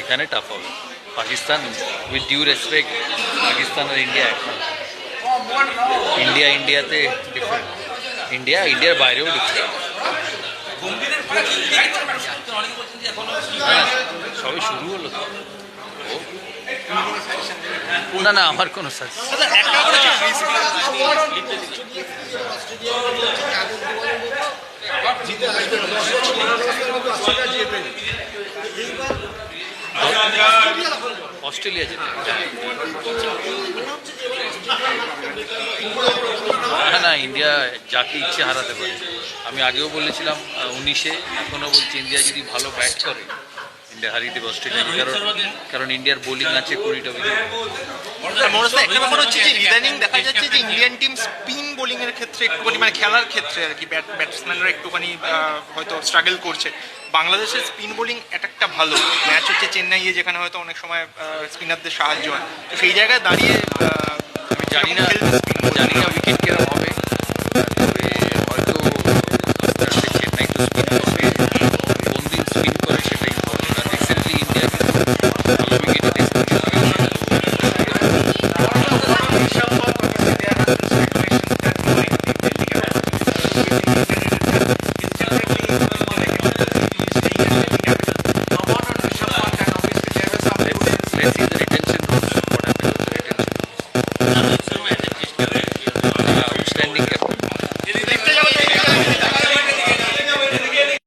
এখানে টাফ হবে। Pakistan, with due respect, Pakistan আর ইন্ডিয়া একটা। ইন্ডিয়াতে ডিফারেন্ট, ইন্ডিয়ার বাইরেও ডিফারেন্ট। সবে শুরু হলো তো। না না, আমার কোনো অস্ট্রেলিয়া যেতে না না, ইন্ডিয়া যাকে ইচ্ছে হারাতে পারে। আমি আগেও বলেছিলাম 19-এ, এখনও বলছি ইন্ডিয়া যদি ভালো ব্যাট করে ইন্ডিয়া হারিয়ে দেবে অস্ট্রেলিয়াকে। কারণ ইন্ডিয়ার বোলিং আছে 20টা উইকেট। একটা ব্যাপার হচ্ছে যে ইদানিং দেখা যাচ্ছে যে ইন্ডিয়ান টিম স্পিন বোলিং এর ক্ষেত্রে একটুখানি মানে খেলার ক্ষেত্রে আর কি ব্যাটসম্যানরা একটুখানি হয়তো স্ট্রাগল করছে। বাংলাদেশের স্পিন বোলিং অ্যাটাকটা ভালো, ম্যাচ হচ্ছে চেন্নাইয়ে যেখানে হয়তো অনেক সময় স্পিনারদের সাহায্য হয়, তো সেই জায়গায় দাঁড়িয়ে আমি জানি না উইকেট কেরম হবে,